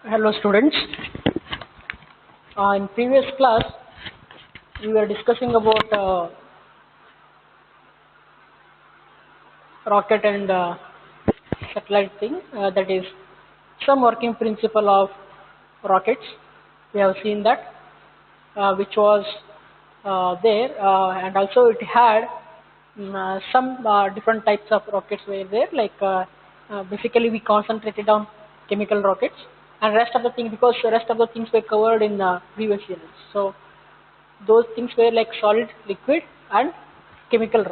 Hello students. In previous class we were discussing about rocket and satellite thing, that is some working principle of rockets. We have seen that, which was there, and also it had some different types of rockets were there, like basically we concentrated on chemical rockets and rest of the things, because the rest of the things were covered in previous units. So those things were like solid, liquid, and chemical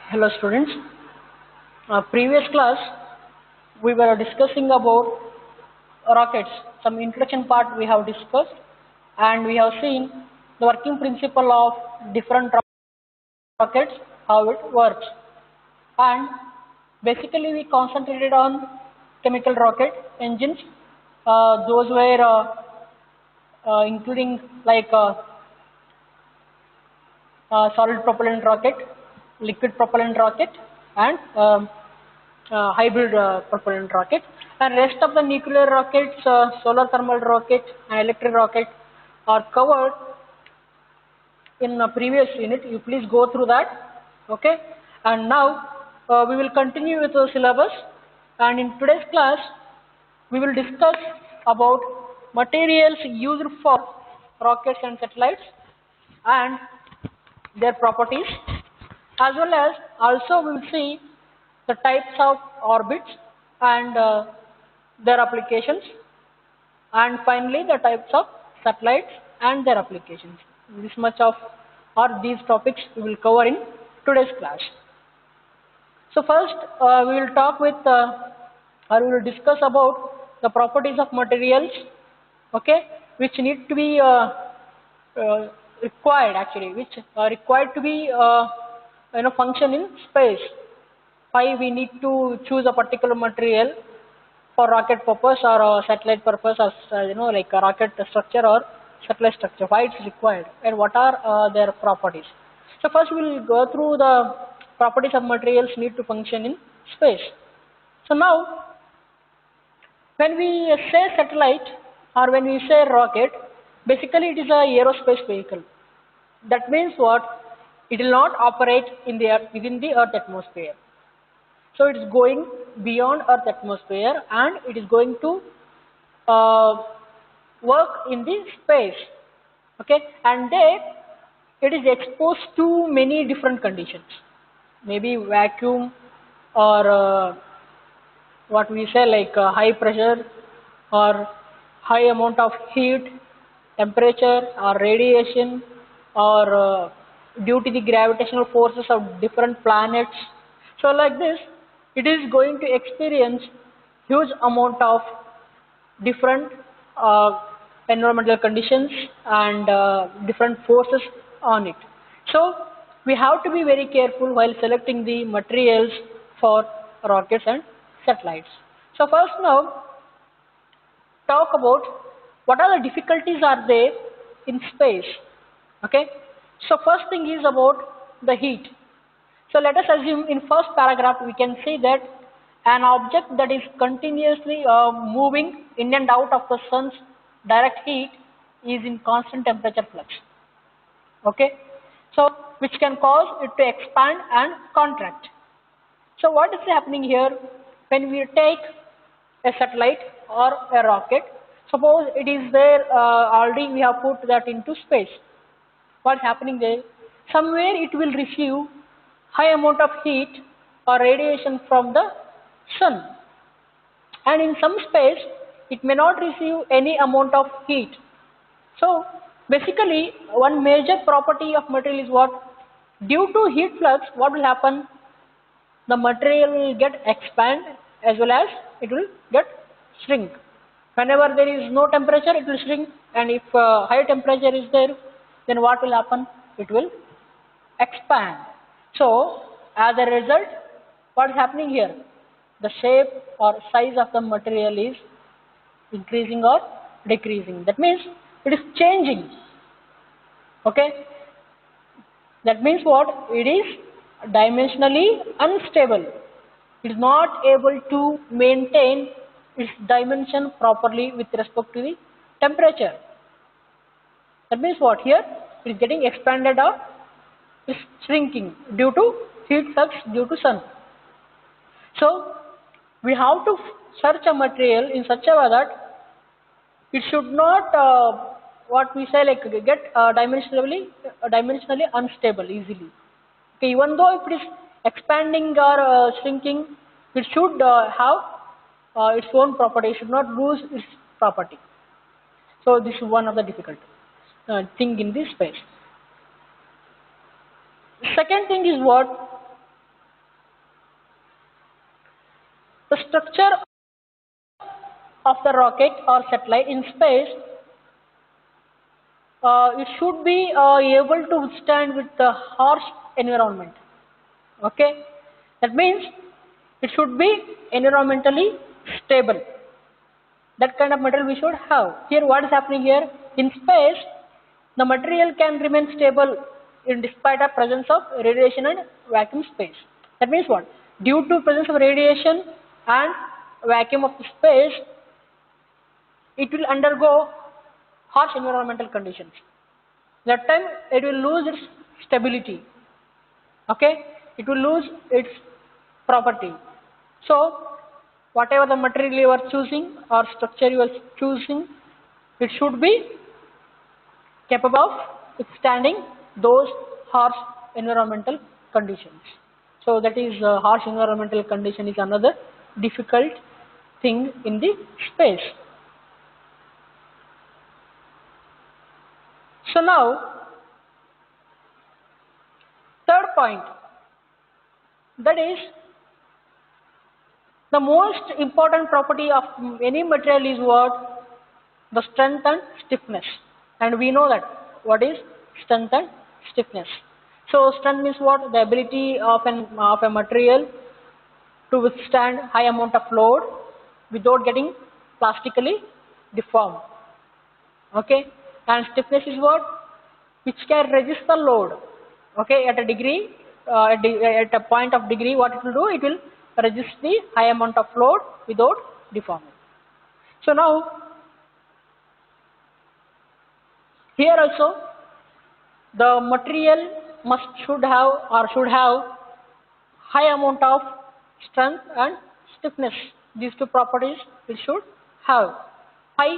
Hello students. Previous class we were discussing about rockets. Some introduction part we have discussed, and we have seen the working principle of different rockets, how it works, and basically we concentrated on chemical rocket engines. Those were including like solid propellant rocket, liquid propellant rocket, and hybrid propellant rocket. And rest of the nuclear rockets, solar thermal rocket, and electric rocket are covered in a previous unit. You please go through that. Okay. And now we will continue with the syllabus. And in today's class, we will discuss about materials used for rockets and satellites and their properties, as well as also we will see the types of orbits and their applications, and finally the types of satellites and their applications. This much of or these topics we will cover in today's class. So first we will talk with or we will discuss about the properties of materials okay, which need to be required actually, which are required to be function in space. Why we need to choose a particular material for rocket purpose or satellite purpose, as like a rocket structure or satellite structure. Why it's required and what are their properties. So first we will go through the properties of materials need to function in space. So now when we say satellite or when we say rocket, basically it is a aerospace vehicle. That means what? It will not operate in the earth, within the earth atmosphere. So it is going beyond earth atmosphere and it is going to uh, work in the space. Okay, and there it is exposed to many different conditions, maybe vacuum or what we say like high pressure or high amount of heat, temperature or radiation or due to the gravitational forces of different planets. So like this, it is going to experience huge amount of different uh, environmental conditions and different forces on it. So we have to be very careful while selecting the materials for rockets and satellites. So first now talk about what are the difficulties are there in space. Okay. So first thing is about the heat. So let us assume in first paragraph we can see that an object that is continuously moving in and out of the sun's direct heat is in constant temperature flux. Okay, so which can cause it to expand and contract. So what is happening here when we take a satellite or a rocket? Suppose it is there already we have put that into space. What's happening there? Somewhere it will receive high amount of heat or radiation from the sun, and in some space it may not receive any amount of heat. So basically one major property of material is what? Due to heat flux, what will happen? The material will get expand as well as it will get shrink. Whenever there is no temperature, it will shrink, and if high temperature is there, then what will happen? It will expand. So as a result, what is happening here? The shape or size of the material is increasing or decreasing. That means it is changing. Okay, that means what? It is dimensionally unstable. It is not able to maintain its dimension properly with respect to the temperature. That means what? Here it is getting expanded or is shrinking due to heat flux due to sun. So we have to search a material in such a way that it should not what we say like get dimensionally unstable easily. Okay, even though if it is expanding or shrinking, it should have its own property. It should not lose its property. So this is one of the difficult thing in this space. Second thing is what? The structure of the rocket or satellite in space, it should be able to withstand with the harsh environment. Okay, that means it should be environmentally stable. That kind of material we should have. Here, what is happening here? In space, the material can remain stable in despite of presence of radiation and vacuum space. That means what? Due to presence of radiation and vacuum of the space, it will undergo harsh environmental conditions. That time it will lose its stability. Okay, it will lose its property. So whatever the material you are choosing or structure you are choosing, it should be capable of withstanding those harsh environmental conditions. So that is harsh environmental condition is another difficult thing in the space. So now third point, that is the most important property of any material is what? the strength and stiffness. And we know that what is strength and stiffness. So strength means what? The ability of a material to withstand high amount of load without getting plastically deformed. Okay, and stiffness is what? Which can resist the load. Okay, at a degree, at a point of degree, what it will do? It will resist the high amount of load without deforming. So now, here also, the material should have high amount of strength and stiffness. These two properties it should have high,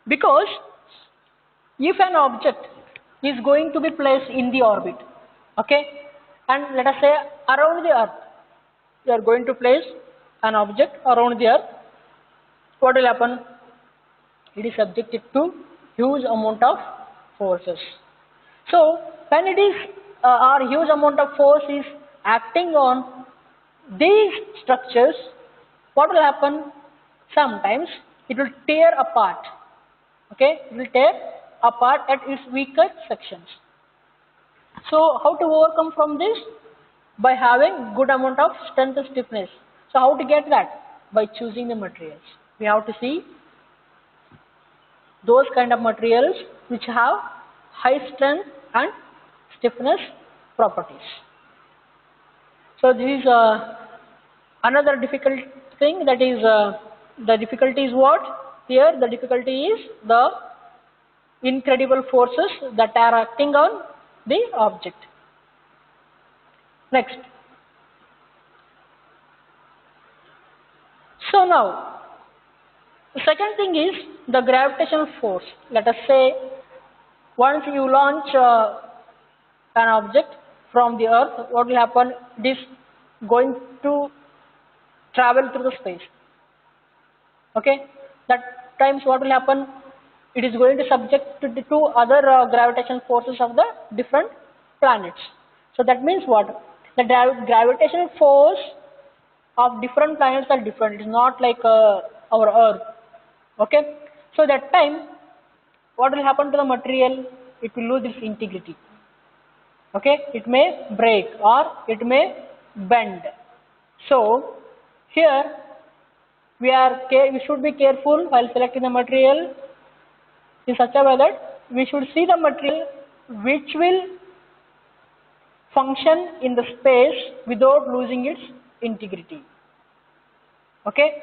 because if an object is going to be placed in the orbit, okay, and let us say around the earth, you are going to place an object around the earth, what will happen? It is subjected to huge amount of forces. So when it is our huge amount of force is acting on these structures, what will happen? Sometimes it will tear apart. Okay, it will tear apart at its weaker sections. So how to overcome from this? By having good amount of strength and stiffness. So how to get that? By choosing the materials. We have to see those kind of materials which have high strength and stiffness properties. So this is another difficult thing, that is the difficulty is what? Here the difficulty is the incredible forces that are acting on the object. Next. So now, the second thing is the gravitational force. Let us say once you launch an object from the earth, what will happen? It is going to travel through the space. Okay, that times what will happen? It is going to subject to the two other gravitational forces of the different planets. So that means what? The gravitational force of different planets are different. It's not like our Earth. Okay, so that time what will happen to the material? It will lose its integrity. Okay, it may break or it may bend. So here we should be careful while selecting the material in such a way that we should see the material which will function in the space without losing its integrity. Okay,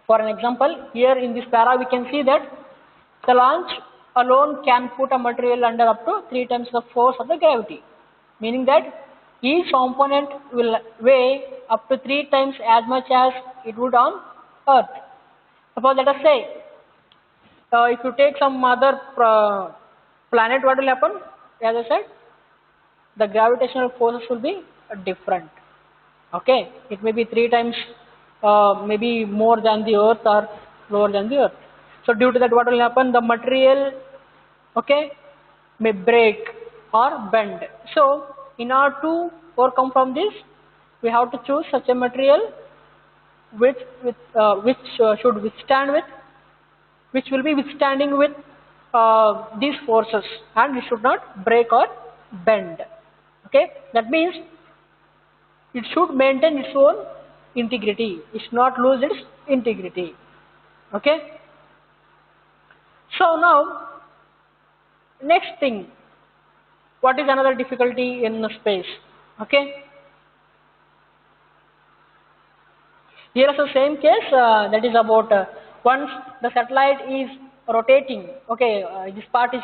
for an example, here in this para we can see that the launch alone can put a material under up to 3 times the force of the gravity, meaning that each component will weigh up to 3 times as much as it would on Earth. Suppose let us say, if you take some other planet, what will happen? As I said, the gravitational forces will be different. Okay, it may be 3 times, maybe more than the Earth or lower than the Earth. So due to that, what will happen? The material, okay, may break or bend. So in order to overcome from this, we have to choose such a material which should withstand with, which will be withstanding with these forces, and it should not break or bend. Okay, that means it should maintain its own integrity. It should not lose its integrity. Okay. So now, next thing, what is another difficulty in the space? Okay. Here is the same case, that is about once the satellite is rotating. Okay, this part is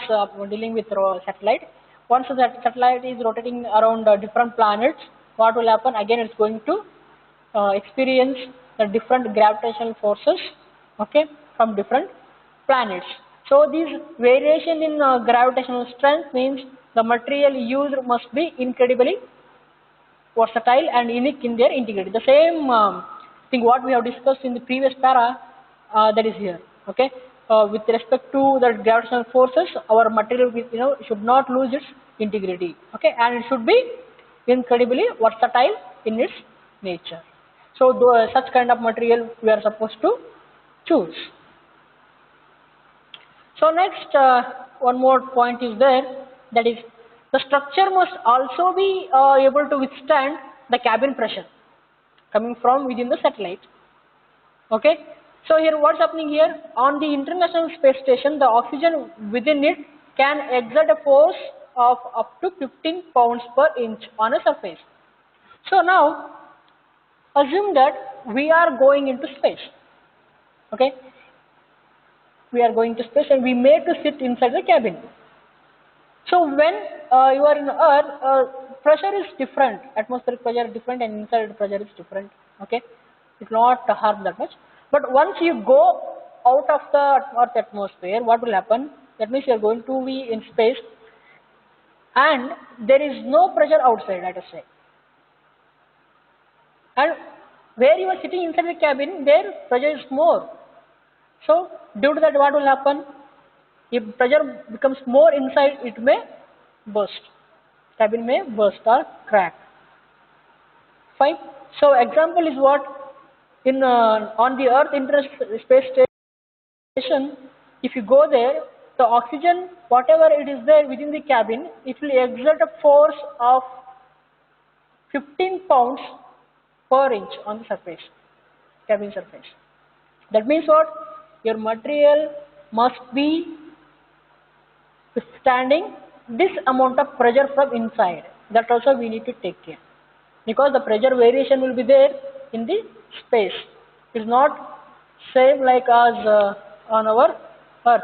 dealing with satellite. Once the satellite is rotating around different planets, what will happen? Again, it's going to experience the different gravitational forces, okay, from different planets. So this variation in gravitational strength means the material used must be incredibly versatile and unique in their integrity. The same thing what we have discussed in the previous para, that is here. Okay, with respect to the gravitational forces, our material should not lose its integrity. Okay, and it should be incredibly versatile in its nature. So such kind of material we are supposed to choose. So next, one more point is there, that is the structure must also be able to withstand the cabin pressure coming from within the satellite. Okay, so here what's happening here, on the International Space Station, the oxygen within it can exert a force of up to 15 pounds per inch on a surface. So now assume that we are going into space. Okay, we are going to space and we made to sit inside the cabin. So when you are in Earth, pressure is different, atmospheric pressure is different, and inside pressure is different. Okay, it will not harm that much. But once you go out of the Earth atmosphere, what will happen? That means you are going to be in space, and there is no pressure outside, let us say. And where you are sitting inside the cabin, there pressure is more. So due to that, what will happen? If pressure becomes more inside, it may burst. Cabin may burst or crack. Fine. So example is what, in on the Earth International Space Station, if you go there, the oxygen, whatever it is there within the cabin, it will exert a force of 15 pounds per inch on the surface, cabin surface. That means what? Your material must be withstanding this amount of pressure from inside. That also we need to take care, because the pressure variation will be there in the space. It's not same like as on our Earth.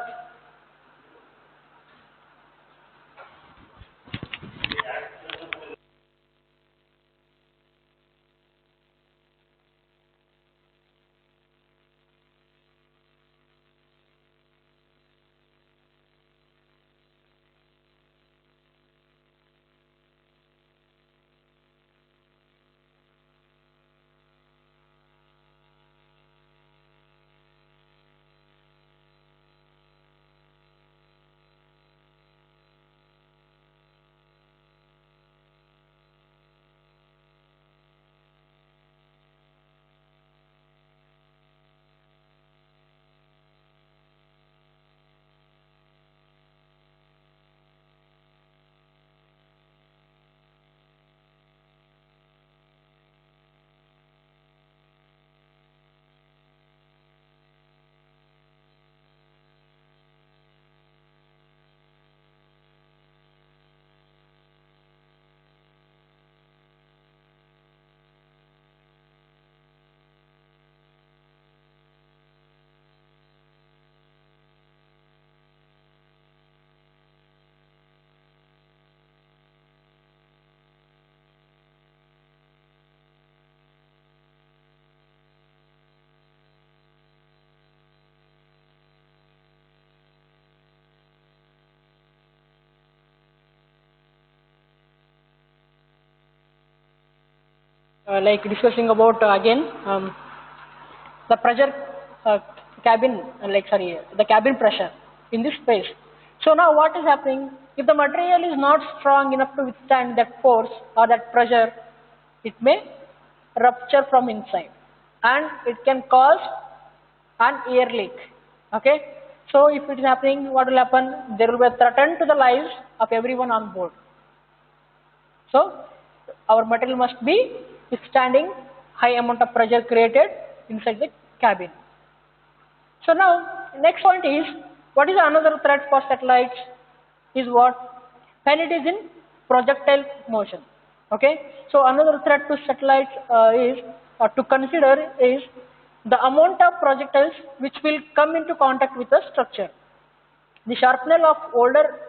Like discussing about again the pressure cabin, the cabin pressure in this space. So now what is happening? If the material is not strong enough to withstand that force or that pressure, it may rupture from inside, and it can cause an air leak. Okay. So if it is happening, what will happen? There will be a threat to the lives of everyone on board. So our material must be withstanding high amount of pressure created inside the cabin. So now next point is, what is another threat for satellites is what? When it is in projectile motion. Okay. So another threat to satellites is, or to consider, is the amount of projectiles which will come into contact with the structure. The shrapnel of older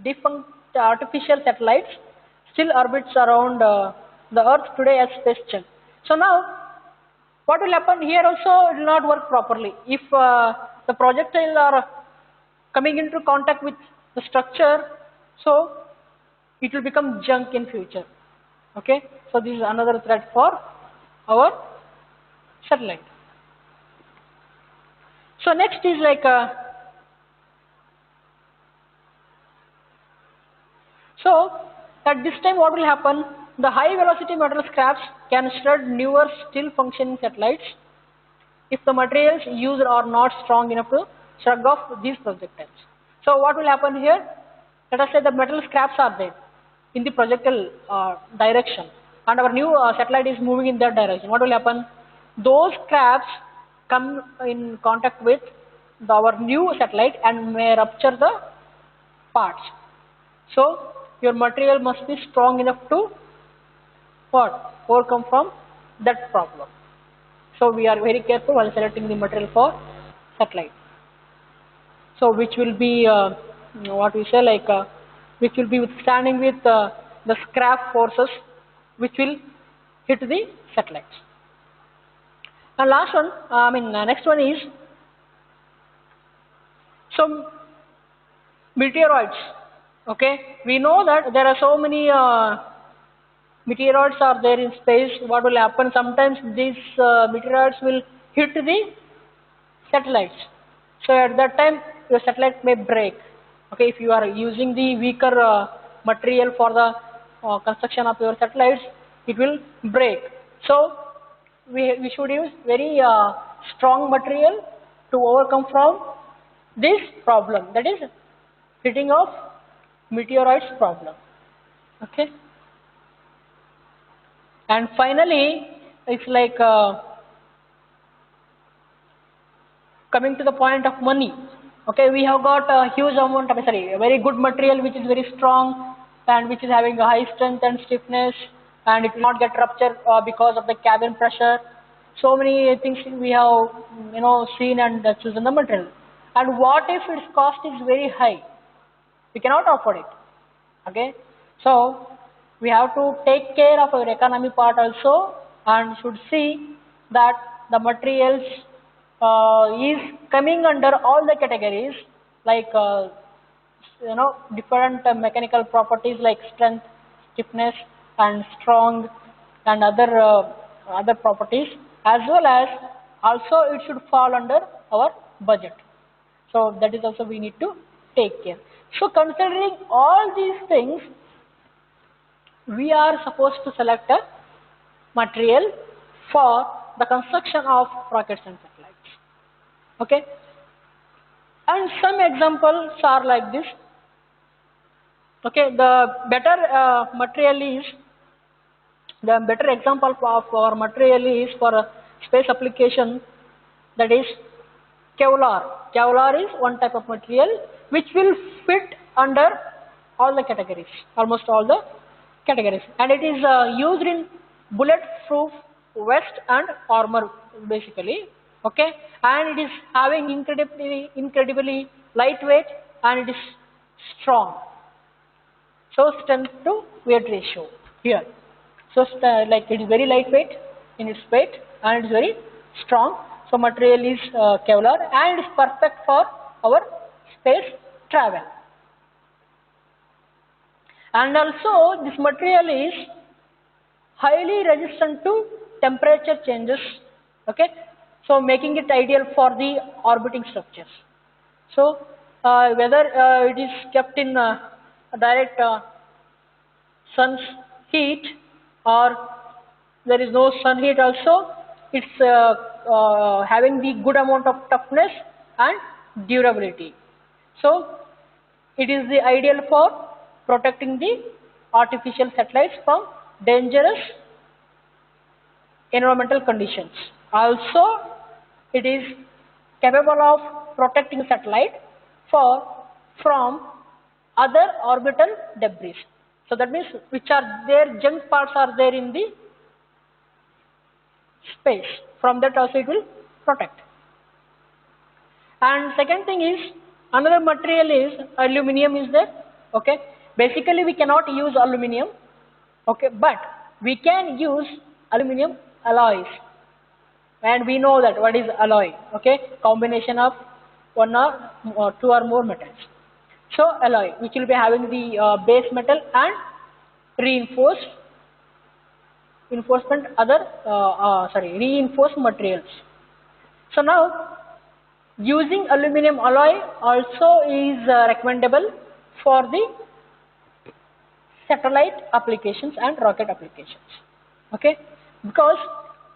defunct artificial satellites still orbits around the Earth today as space junk. So now, what will happen here? Also, it will not work properly if the projectile are coming into contact with the structure. So it will become junk in future. Okay. So this is another threat for our satellite. So next is like so at this time, what will happen? The high velocity metal scraps can shred newer still functioning satellites if the materials used are not strong enough to shrug off these projectiles. So what will happen here? Let us say the metal scraps are there in the projectile direction, and our new satellite is moving in that direction. What will happen? Those scraps come in contact with our new satellite and may rupture the parts. So your material must be strong enough to what? Overcome from that problem. So we are very careful while selecting the material for satellite. So which will be what we say like which will be withstanding with the scrap forces which will hit the satellites. And last one, next one is some meteoroids. Okay, we know that there are so many meteoroids are there in space. What will happen? Sometimes these meteoroids will hit the satellites. So at that time, your satellite may break. Okay, if you are using the weaker material for the construction of your satellites, it will break. So we should use very strong material to overcome from this problem, that is hitting of meteoroids problem. Okay, and finally it's like coming to the point of money. Okay, we have got a huge amount of a very good material which is very strong and which is having a high strength and stiffness, and it will not get ruptured because of the cabin pressure. So many things we have seen and chosen the material. And what if its cost is very high? We cannot afford it. Okay, so we have to take care of our economy part also, and should see that the materials is coming under all the categories like different mechanical properties like strength, stiffness, and strong, and other properties, as well as also it should fall under our budget. So that is also we need to take care. So considering all these things, we are supposed to select a material for the construction of rockets and satellites. Okay, and some examples are like this. Okay, the better example of our material is for space application, that is Kevlar. Kevlar is one type of material which will fit under all the categories, almost all the categories, and it is used in bulletproof vest and armor basically. Okay, and it is having incredibly lightweight, and it is strong. So strength to weight ratio here. So like it is very lightweight in its weight, and it is very strong. So material is Kevlar, and it is perfect for our space travel. And also this material is highly resistant to temperature changes. Okay, so making it ideal for the orbiting structures. So whether it is kept in direct sun's heat, or there is no sun heat also, it's having the good amount of toughness and durability. So it is the ideal for protecting the artificial satellites from dangerous environmental conditions. Also, it is capable of protecting satellite from other orbital debris. So that means which are there, junk parts are there in the space. From that also it will protect. And second thing is, another material is aluminum is there. Okay, basically we cannot use aluminum. Okay, but we can use aluminum alloys, and we know that what is alloy. Okay, combination of one or two or more metals. So alloy, which will be having the base metal and reinforced materials. So now using aluminum alloy also is recommendable for the satellite applications and rocket applications. Okay, because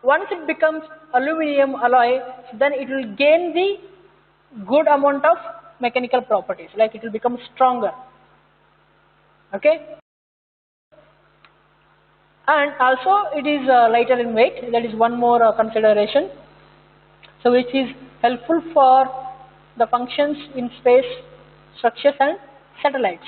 once it becomes aluminum alloy, then it will gain the good amount of mechanical properties, like it will become stronger. Okay, and also it is lighter in weight. That is one more consideration. So which is helpful for the functions in space structures and satellites.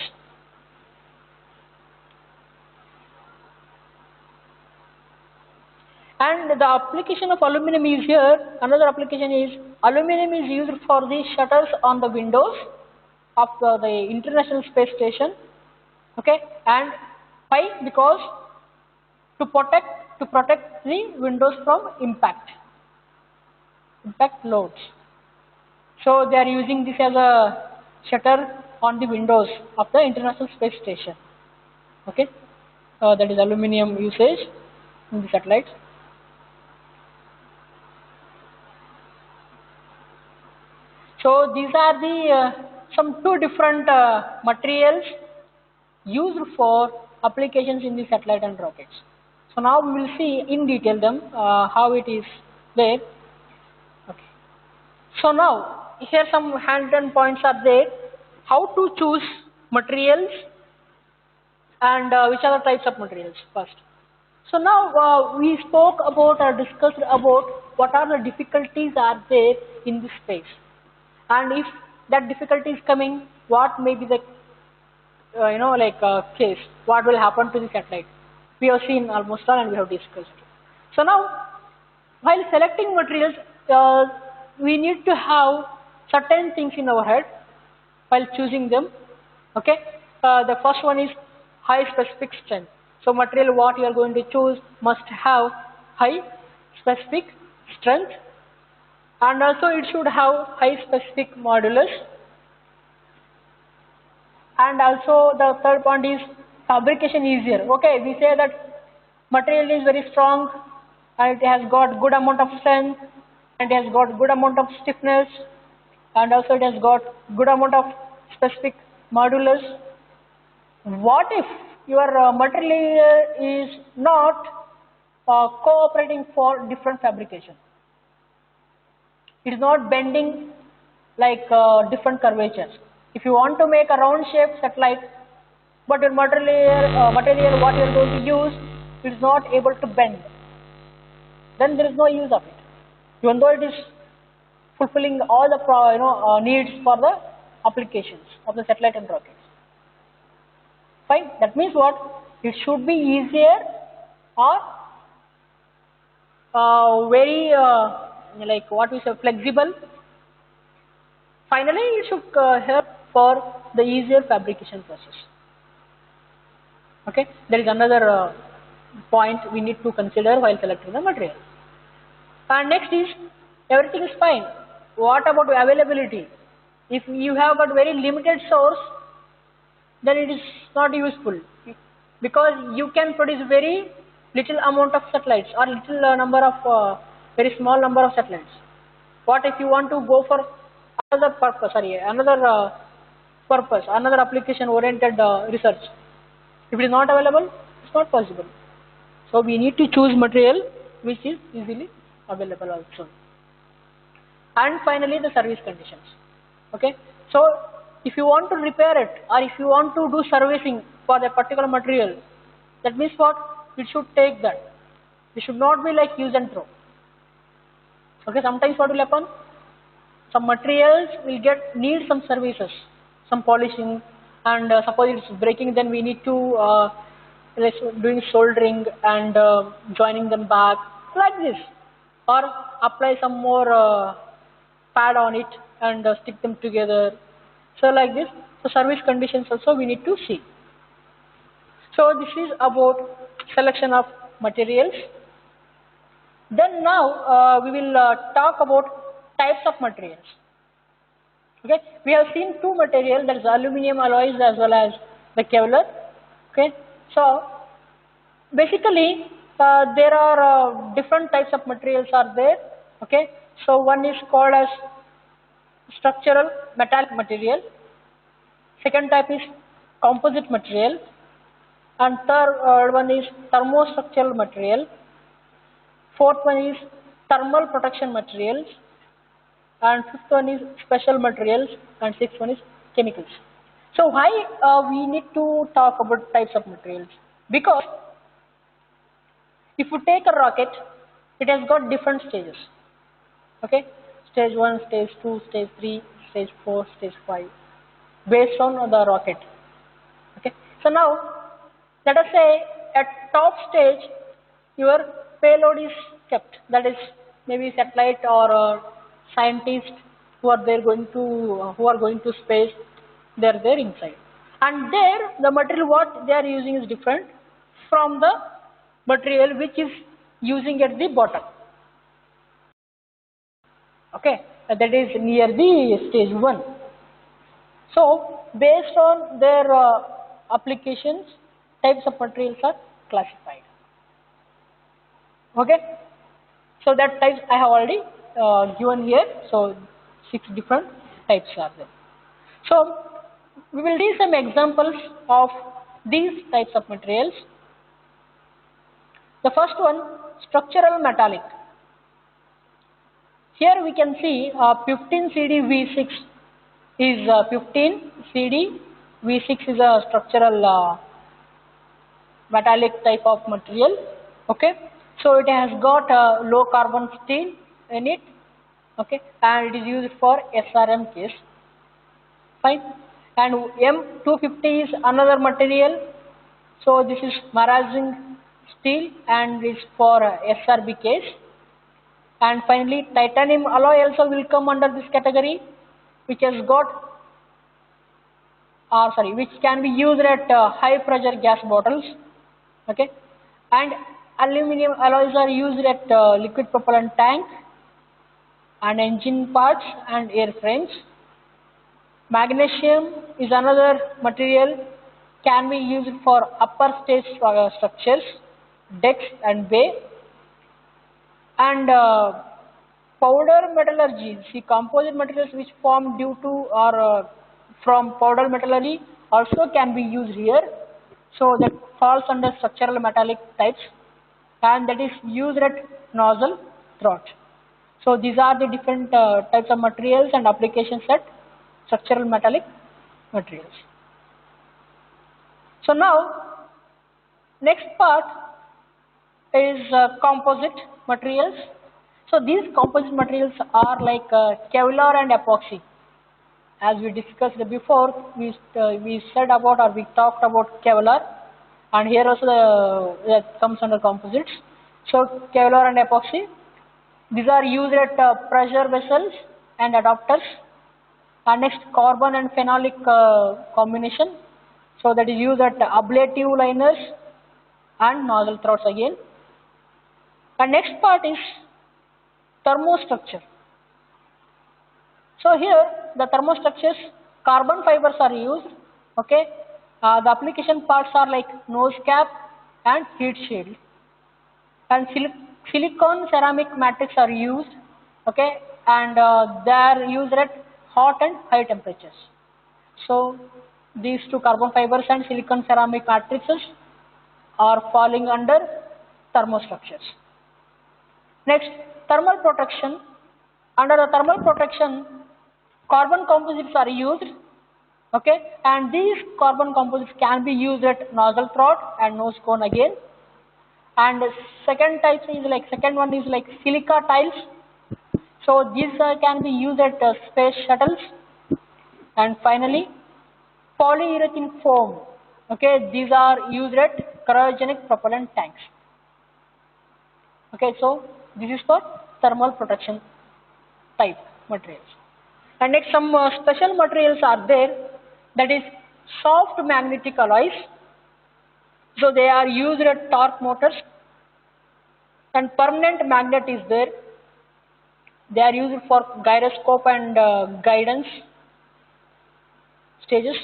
And the application of aluminum is here. Another application is aluminum is used for the shutters on the windows of the International Space Station. Okay, and why? Because to protect the windows from impact loads. So they are using this as a shutter on the windows of the International Space Station. Okay, that is aluminum usage in the satellites. So these are the some two different materials used for applications in the satellite and rockets. So now we will see in detail them how it is there. Okay. So now here some hand-on points are there. How to choose materials and which are the types of materials first. So now we spoke about or discussed about what are the difficulties are there in this space, and if that difficulty is coming, what may be the case, what will happen to the satellite. We have seen almost all and we have discussed. So now, while selecting materials, we need to have certain things in our head while choosing them. Okay, the first one is high specific strength. So material what you are going to choose must have high specific strength, and also it should have high specific modulus. And also the third point is fabrication easier. Okay, we say that material is very strong and it has got good amount of strength and it has got good amount of stiffness and also it has got good amount of specific modulus. What if your material is not cooperating for different fabrication? It is not bending like different curvatures. If you want to make a round shape satellite, but your material what you are going to use is not able to bend, then there is no use of it. Even though it is fulfilling all the needs for the applications of the satellite and rockets. Fine. That means what? It should be easier or very like what we say flexible. Finally, it should help for the easier fabrication process. Okay, there is another point we need to consider while selecting the material. And next is everything is fine. What about availability? If you have got very limited source, then it is not useful because you can produce very little amount of satellites or little number of very small number of satellites. What if you want to go for another purpose, another application oriented research? If it is not available, it's not possible. So we need to choose material which is easily available also. And finally the service conditions. Okay, so if you want to repair it or if you want to do servicing for that particular material, that means what? It should take that. It should not be like use and throw. Okay, sometimes what will happen? Some materials will need some services, some polishing, and suppose it's breaking, then we need to doing soldering and joining them back like this, or apply some more pad on it and stick them together. So like this, so service conditions also we need to see. So this is about selection of materials. Then now we will talk about types of materials. Okay, we have seen two materials, that is aluminum alloys as well as the Kevlar. Okay, so basically there are different types of materials are there. Okay, so one is called as structural metallic material, second type is composite material, and third one is thermostructural material, fourth one is thermal protection materials, and fifth one is special materials, and sixth one is chemicals. So why we need to talk about types of materials? Because if you take a rocket, it has got different stages. Okay, stage 1, stage 2, stage 3, stage 4, stage 5, based on the rocket. Okay, so now let us say at top stage your payload is kept, that is maybe satellite or scientists who are there going to who are going to space, they are there inside, and there the material what they are using is different from the material which is using at the bottom. Okay, that is near the stage 1. So based on their applications, types of materials are classified. Okay, so that types I have already given here. So 6 different types are there. So we will see some examples of these types of materials. The first one, structural metallic. Here we can see 15CD-V6 is 15CD-V6 is a structural metallic type of material. Okay, so it has got a low carbon steel in it. Okay, and it is used for SRM case. Fine, and M250 is another material. So this is marazing steel and is for SRB case. And finally, titanium alloy also will come under this category, which has got, which can be used at high pressure gas bottles. Okay, and aluminum alloys are used at liquid propellant tank and engine parts and airframes. Magnesium is another material, can be used for upper stage structures, decks and bay. And powder metallurgy, see composite materials which form due to or from powder metallurgy also can be used here. So that falls under structural metallic types, and that is used at nozzle throat. So these are the different types of materials and applications at structural metallic materials. So now next part is composite materials. So these composite materials are like Kevlar and epoxy. As we discussed before, we said about or we talked about Kevlar, and here also that comes under composites. So Kevlar and epoxy, these are used at pressure vessels and adapters. And next, carbon and phenolic combination. So that is used at ablative liners and nozzle throats again. And next part is thermostructure. So here the thermostructures, carbon fibers are used. Okay, the application parts are like nose cap and heat shield. And silicon ceramic matrix are used. Okay, and they are used at hot and high temperatures. So these two, carbon fibers and silicon ceramic matrices, are falling under thermostructures. Next, thermal protection. Under the thermal protection, carbon composites are used. Okay, and these carbon composites can be used at nozzle throat and nose cone again. And second one is like silica tiles. So these can be used at space shuttles. And finally, polyurethane foam. Okay, these are used at cryogenic propellant tanks. Okay, so this is for thermal protection type materials. And next, some special materials are there, that is soft magnetic alloys. So they are used at torque motors, and permanent magnet is there. They are used for gyroscope and guidance stages.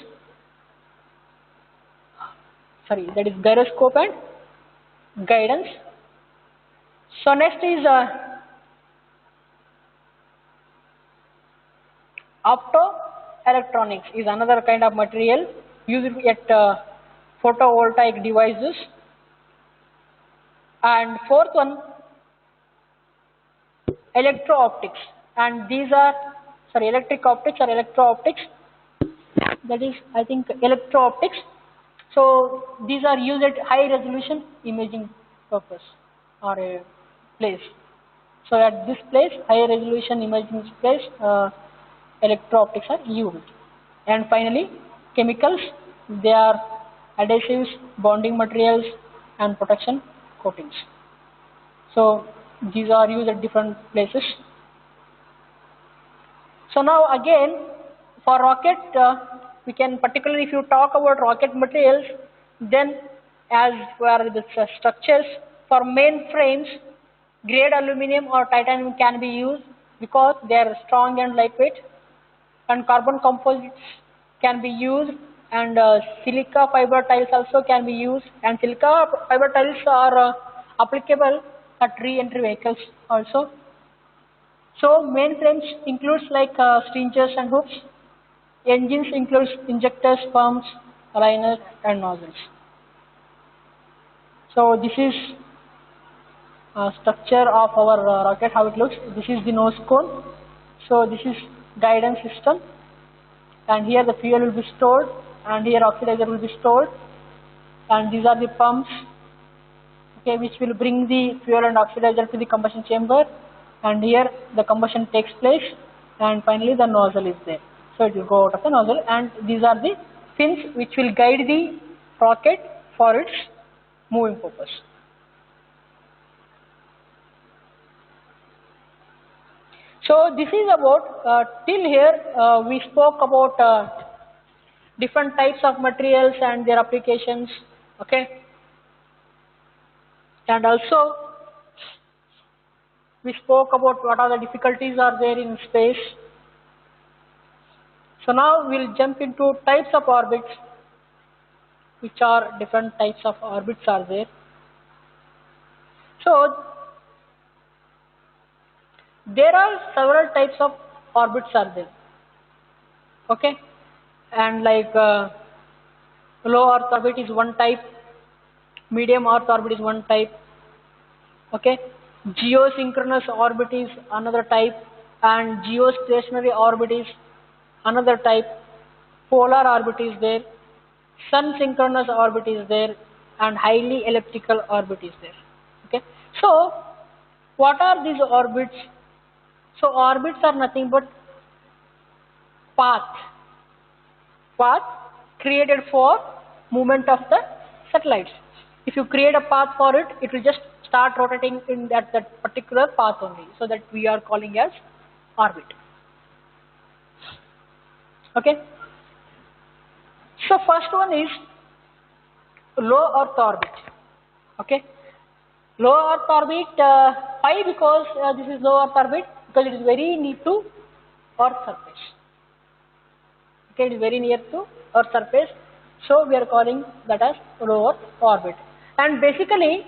That is gyroscope and guidance. So next is optoelectronics is another kind of material used at photovoltaic devices. And fourth one, electro-optics. and these are, sorry, electric optics or electro-optics, that is, I think, electro-optics. So these are used at high resolution imaging purpose or a place. So at this place, high resolution imaging place, electro-optics are used. And finally, chemicals, they are adhesives, bonding materials, and protection coatings. So these are used at different places. So now again, for rocket, we can, particularly if you talk about rocket materials, then as for the structures, for main frames, grade aluminum or titanium can be used because they are strong and lightweight, and carbon composites can be used, and silica fiber tiles also can be used, and silica fiber tiles are applicable at re-entry vehicles also. So main frames includes like stringers and hooks. Engines includes injectors, pumps, aligners, and nozzles. So this is structure of our rocket, how it looks. This is the nose cone. So this is guidance system, and here the fuel will be stored, and here oxidizer will be stored, and these are the pumps, okay, which will bring the fuel and oxidizer to the combustion chamber, and here the combustion takes place, and finally the nozzle is there. So it will go out of the nozzle, and these are the fins which will guide the rocket for its moving purpose. So this is about, till here we spoke about different types of materials and their applications, okay, and also we spoke about what are the difficulties are there in space. So now we'll jump into types of orbits, which are different types of orbits are there. So there are several types of orbits are there, okay, and like low Earth orbit is one type, medium Earth orbit is one type, okay, geosynchronous orbit is another type, and geostationary orbit is another type, polar orbit is there, sun synchronous orbit is there, and highly elliptical orbit is there, okay. So what are these orbits? So orbits are nothing but path created for movement of the satellites. If you create a path for it, it will just start rotating in that particular path only. So that we are calling as orbit. Okay. So first one is low Earth orbit. Okay. Low Earth orbit, why? Because this is low Earth orbit, because it is very near to Earth surface. Okay, it is very near to Earth surface, so we are calling that as low Earth orbit. And basically,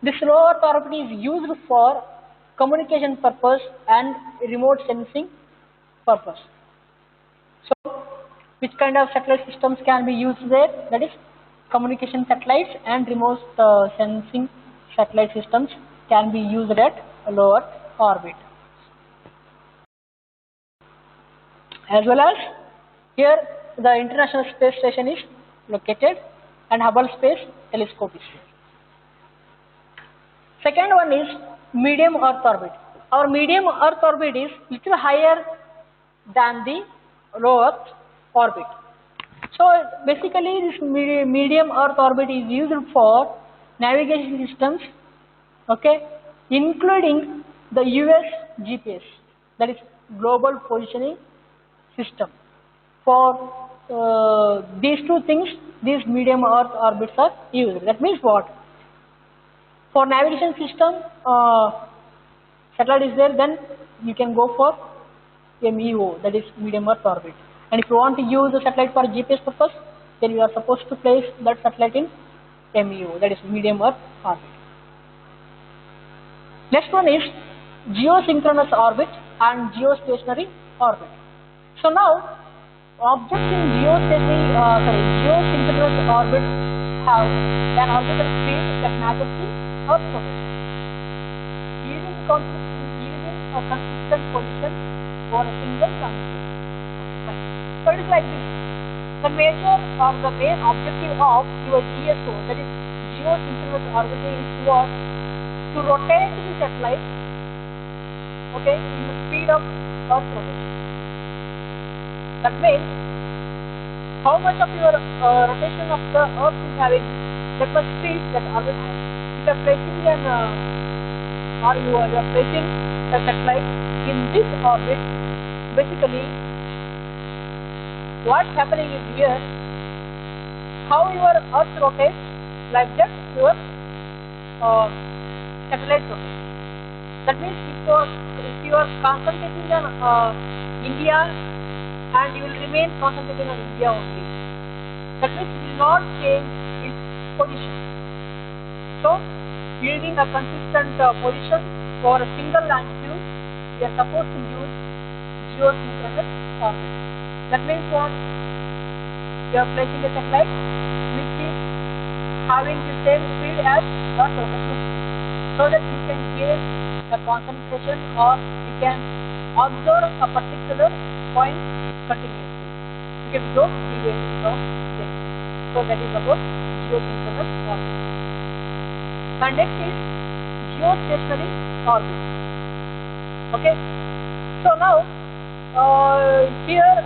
this low Earth orbit is used for communication purpose and remote sensing purpose. So, which kind of satellite systems can be used there? That is, communication satellites and remote sensing satellite systems can be used at low Earth orbit. As well as here the International Space Station is located and Hubble Space Telescope is here. Second one is medium Earth orbit. Our medium Earth orbit is little higher than the low Earth orbit. So basically this medium Earth orbit is used for navigation systems, okay, including the US GPS, that is Global Positioning System. For these two things, these medium Earth orbits are used. That means what? For navigation system, satellite is there, then you can go for MEO, that is medium Earth orbit. And if you want to use the satellite for GPS purpose, then you are supposed to place that satellite in MEO, that is medium Earth orbit. Next one is geosynchronous orbit and geostationary orbit. So now, objects in geosynchronous orbit have an orbital speed that matches the Earth's rotation, yielding a consistent position for a single transit. So it is like this. The major or the main objective of your GSO, that is geosynchronous orbiting, is what? To rotate the satellite, okay, in the speed of Earth rotation. That means how much of your rotation of the Earth is having, that much speed that orbit has. If you are placing you are placing the satellite in this orbit, basically what's happening is here, how your Earth rotates, like that your satellite rotates. That means if you are concentrating on India, and you will remain concentrating on India only, that means it will not change its position. So, yielding a consistent position for a single longitude, we are supposed to use geosynchronous orbit. That means what? You are placing a satellite which is having the same speed as Earth rotation, so that you can gauge the concentration, or you can observe a particular point continuously. You can go deviating from this. So that is about geosynchronous orbit. And next is geostationary orbit. Okay. So now here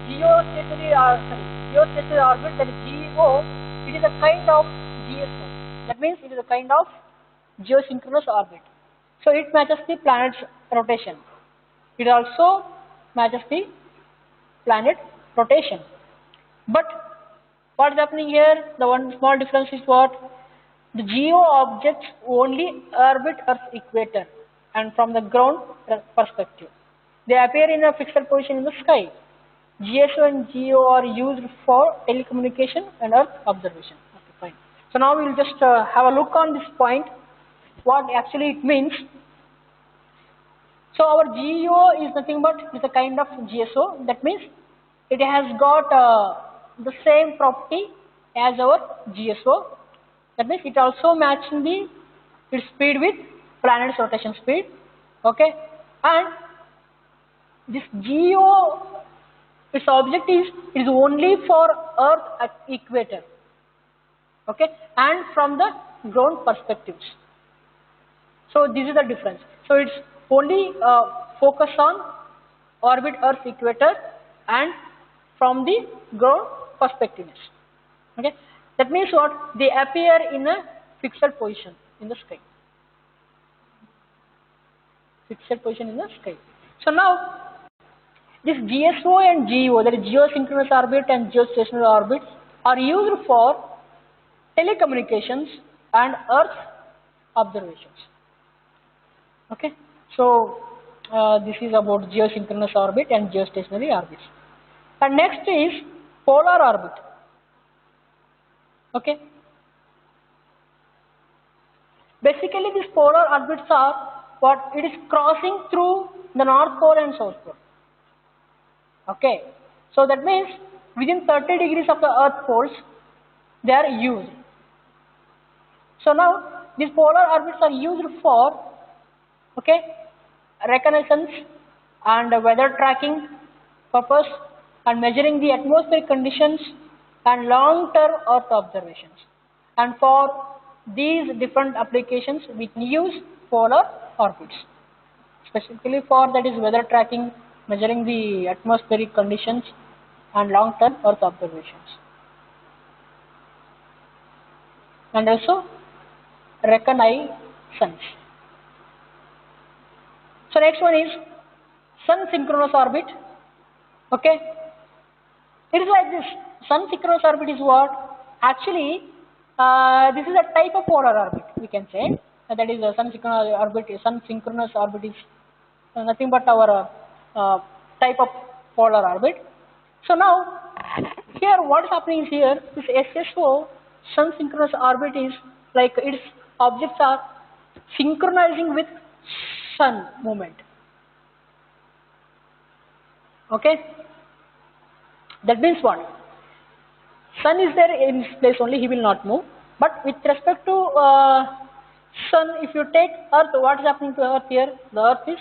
geostationary orbit, that is GEO, it is a kind of GSO. That means it is a kind of geosynchronous orbit. So it matches the planet's rotation. It also matches the planet rotation. But what is happening here? The one small difference is what? The GEO objects only orbit Earth's equator and from the ground perspective. They appear in a fixed position in the sky. GSO and GEO are used for telecommunication and Earth observation. Okay, fine. So now we will just have a look on this point, what actually it means. So our GEO is nothing but it's a kind of GSO. That means it has got the same property as our GSO. That means it also matching its speed with planet's rotation speed. Okay, and this GEO, its object is only for Earth at equator. Okay, and from the ground perspectives. So this is the difference. So it's only focus on orbit Earth equator and from the ground perspectiveness. Okay, that means what? They appear in a fixed position in the sky. Fixed position in the sky. So now this GSO and GEO, that is geosynchronous orbit and geostationary orbits, are used for telecommunications and Earth observations. Okay, so this is about geosynchronous orbit and geostationary orbits. And next is polar orbit. Okay, basically these polar orbits are what? It is crossing through the North Pole and South Pole. Okay, so that means within 30 degrees of the Earth poles, they are used. So now these polar orbits are used for, okay, reconnaissance and weather tracking purpose and measuring the atmospheric conditions and long-term Earth observations. And for these different applications, we can use polar orbits. Specifically for that is weather tracking, measuring the atmospheric conditions and long-term Earth observations. And also reconnaissance. So next one is Sun synchronous orbit. Okay, it is like this. Sun synchronous orbit is what? Actually, this is a type of polar orbit, we can say. That is a Sun synchronous orbit. Sun synchronous orbit is nothing but our type of polar orbit. So now, here what is happening is here, this SSO, Sun synchronous orbit, is like its objects are synchronizing with Sun movement. Okay, that means what? Sun is there in his place only, he will not move. But with respect to Sun, if you take Earth, what is happening to Earth here? The Earth is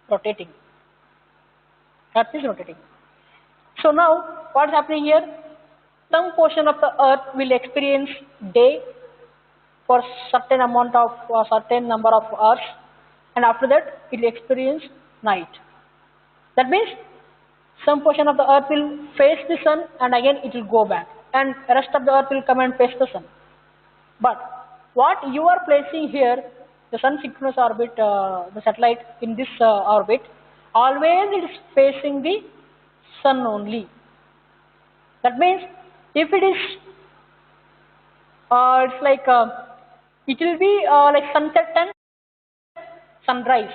rotating. Earth is rotating. So now, what is happening here? Some portion of the Earth will experience day for certain amount of certain number of hours, and after that it will experience night. That means some portion of the Earth will face the sun, and again it will go back, and rest of the Earth will come and face the sun. But what you are placing here, the sun synchronous orbit, the satellite in this orbit, always it is facing the sun only. That means if it is, it's like it will be like sunset and sunrise.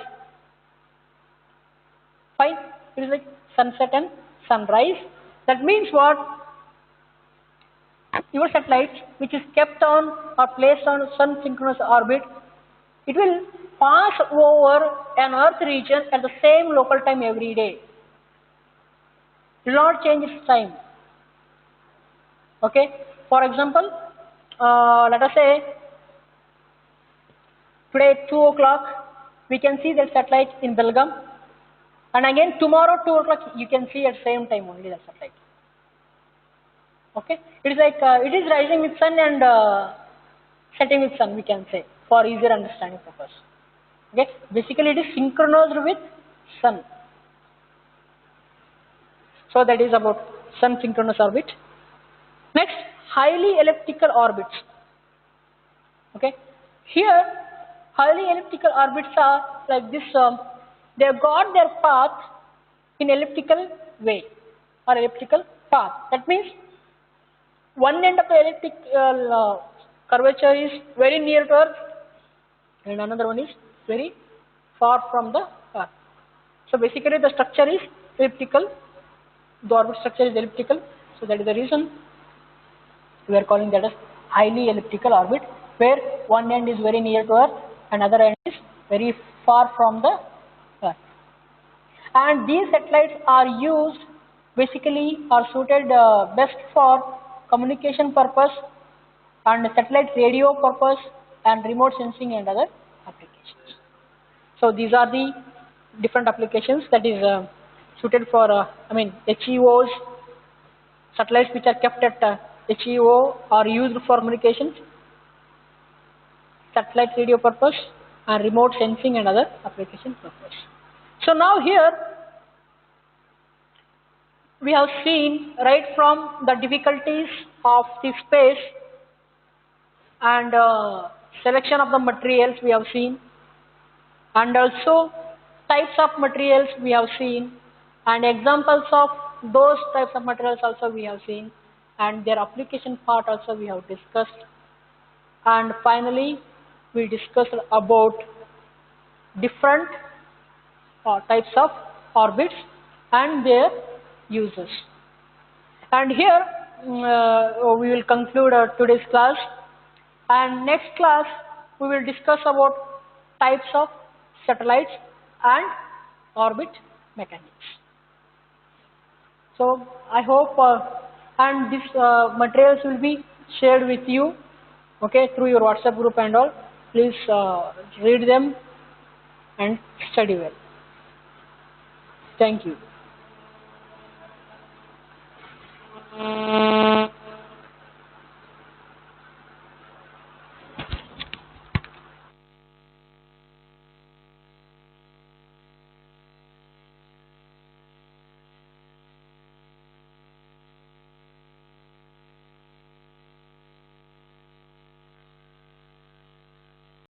Fine, it is like sunset and sunrise. That means what? Your satellite, which is kept on or placed on sun synchronous orbit, it will pass over an Earth region at the same local time every day. It will not change its time. Okay. For example, let us say today 2 o'clock we can see the satellite in Belgaum, and again tomorrow 2 o'clock you can see at same time only the satellite. Okay, it is like it is rising with sun and setting with sun, we can say, for easier understanding purpose. Okay, basically it is synchronized with sun. So that is about sun synchronous orbit. Next, highly elliptical orbits. Okay, here highly elliptical orbits are like this. They have got their path in elliptical way or elliptical path. That means one end of the elliptical curvature is very near to Earth, and another one is very far from the Earth. So basically the structure is elliptical, the orbit structure is elliptical, so that is the reason we are calling that as highly elliptical orbit, where one end is very near to Earth and other end is very far from the Earth. And these satellites are used, basically are suited best for communication purpose and satellite radio purpose and remote sensing and other applications. So these are the different applications that is suited for HEOs, satellites which are kept at HEO are used for communications, satellite radio purpose and remote sensing and other application purpose. So now here we have seen right from the difficulties of the space and selection of the materials we have seen, and also types of materials we have seen, and examples of those types of materials also we have seen, and their application part also we have discussed, and finally we discussed about different types of orbits and their uses. And here we will conclude today's class, and next class we will discuss about types of satellites and orbit mechanics. So I hope and these materials will be shared with you, okay, through your WhatsApp group and all. Please read them and study well. Thank you.